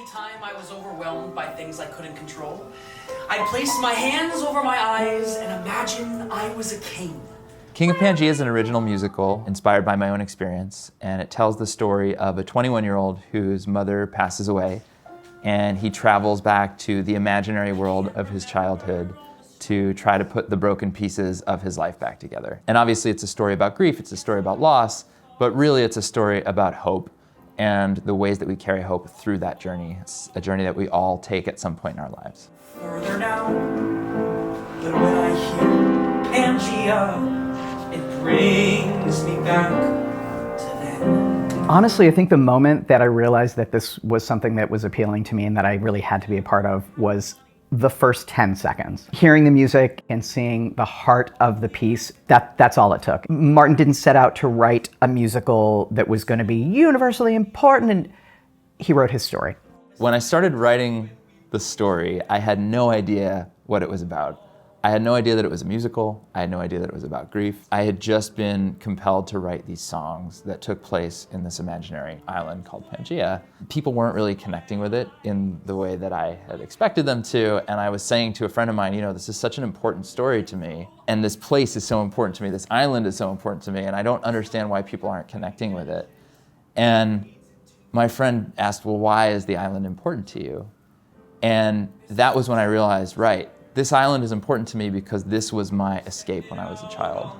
anytime I was overwhelmed by things I couldn't control, I'd place my hands over my eyes and imagine I was a king. King of Pangea is an original musical inspired by my own experience, and it tells the story of a 21-year-old whose mother passes away, and he travels back to the imaginary world of his childhood to try to put the broken pieces of his life back together. And obviously it's a story about grief, it's a story about loss, but really it's a story about hope and the ways that we carry hope through that journey. It's a journey that we all take at some point in our lives. Further now, but when I hear Pangia, it brings me back to then. Honestly, I think the moment that I realized that this was something that was appealing to me and that I really had to be a part of was the first 10 seconds. Hearing the music and seeing the heart of the piece, that's all it took. Martin didn't set out to write a musical that was going to be universally important, and he wrote his story. When I started writing the story, I had no idea what it was about. I had no idea that it was a musical. I had no idea that it was about grief. I had just been compelled to write these songs that took place in this imaginary island called Pangia. People weren't really connecting with it in the way that I had expected them to, and I was saying to a friend of mine, you know, this is such an important story to me, and this place is so important to me, this island is so important to me, and I don't understand why people aren't connecting with it. And my friend asked, well, why is the island important to you? And that was when I realized, right, this island is important to me because this was my escape when I was a child.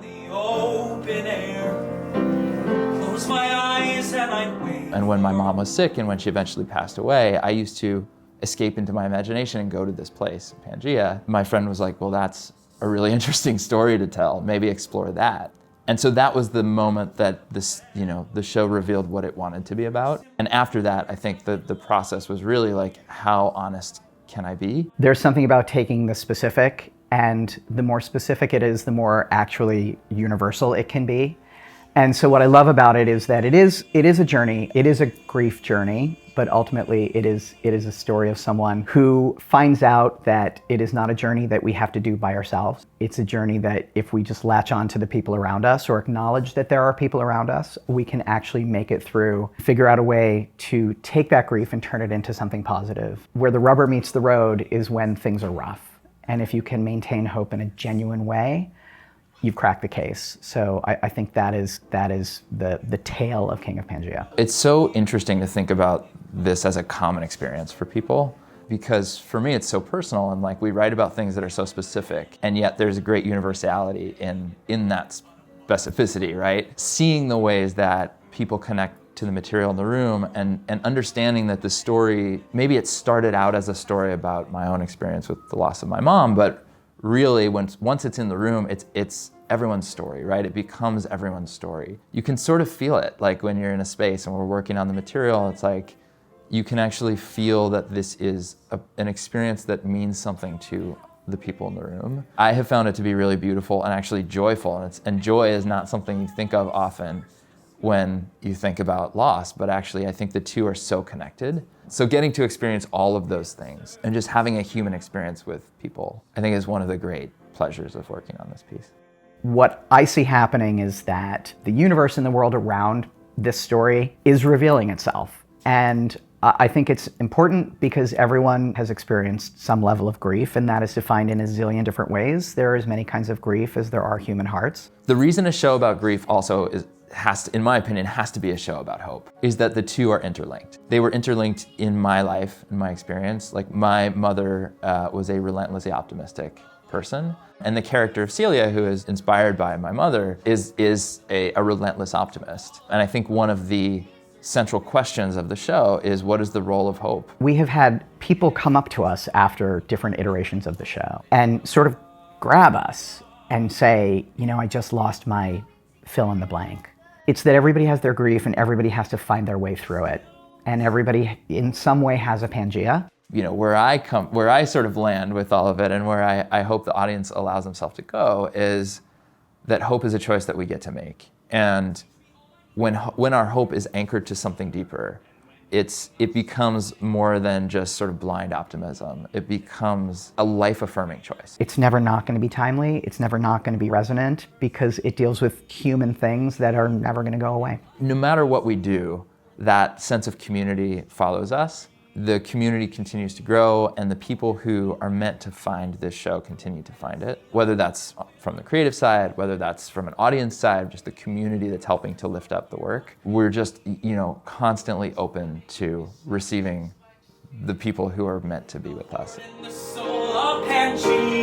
And when my mom was sick and when she eventually passed away, I used to escape into my imagination and go to this place, Pangia. My friend was like, well, that's a really interesting story to tell. Maybe explore that. And so that was the moment that this, the show revealed what it wanted to be about. And after that, I think the process was really like, how honest can I be? There's something about taking the specific, and the more specific it is, the more actually universal it can be. And so what I love about it is that it is a journey. It is a grief journey, but ultimately it is a story of someone who finds out that it is not a journey that we have to do by ourselves. It's a journey that if we just latch on to the people around us or acknowledge that there are people around us, we can actually make it through, figure out a way to take that grief and turn it into something positive. Where the rubber meets the road is when things are rough. And if you can maintain hope in a genuine way, you've cracked the case. So I think that is the tale of King of Pangea. It's so interesting to think about this as a common experience for people, because for me it's so personal, and like we write about things that are so specific, and yet there's a great universality in that specificity, right? Seeing the ways that people connect to the material in the room and understanding that the story, maybe it started out as a story about my own experience with the loss of my mom, but really, once it's in the room, it's everyone's story, right? It becomes everyone's story. You can sort of feel it, like when you're in a space and we're working on the material, it's like you can actually feel that this is an experience that means something to the people in the room. I have found it to be really beautiful and actually joyful, and joy is not something you think of often when you think about loss, but actually I think the two are so connected. So getting to experience all of those things and just having a human experience with people, I think is one of the great pleasures of working on this piece. What I see happening is that the universe and the world around this story is revealing itself. And I think it's important because everyone has experienced some level of grief, and that is defined in a zillion different ways. There are as many kinds of grief as there are human hearts. The reason a show about grief also in my opinion, has to be a show about hope, is that the two are interlinked. They were interlinked in my life, in my experience. Like my mother was a relentlessly optimistic person, and the character of Celia, who is inspired by my mother, is a relentless optimist. And I think one of the central questions of the show is, what is the role of hope? We have had people come up to us after different iterations of the show and sort of grab us and say, I just lost my fill in the blank. It's that everybody has their grief and everybody has to find their way through it. And everybody in some way has a Pangia. Where I sort of land with all of it, and where I hope the audience allows themselves to go, is that hope is a choice that we get to make. And when our hope is anchored to something deeper, it becomes more than just sort of blind optimism. It becomes a life-affirming choice. It's never not going to be timely. It's never not going to be resonant, because it deals with human things that are never going to go away. No matter what we do, that sense of community follows us. the community continues to grow and the people who are meant to find this show continue to find it. Whether that's from the creative side, whether that's from an audience side, just the community that's helping to lift up the work. We're just, constantly open to receiving the people who are meant to be with us. In the soul of Pangia.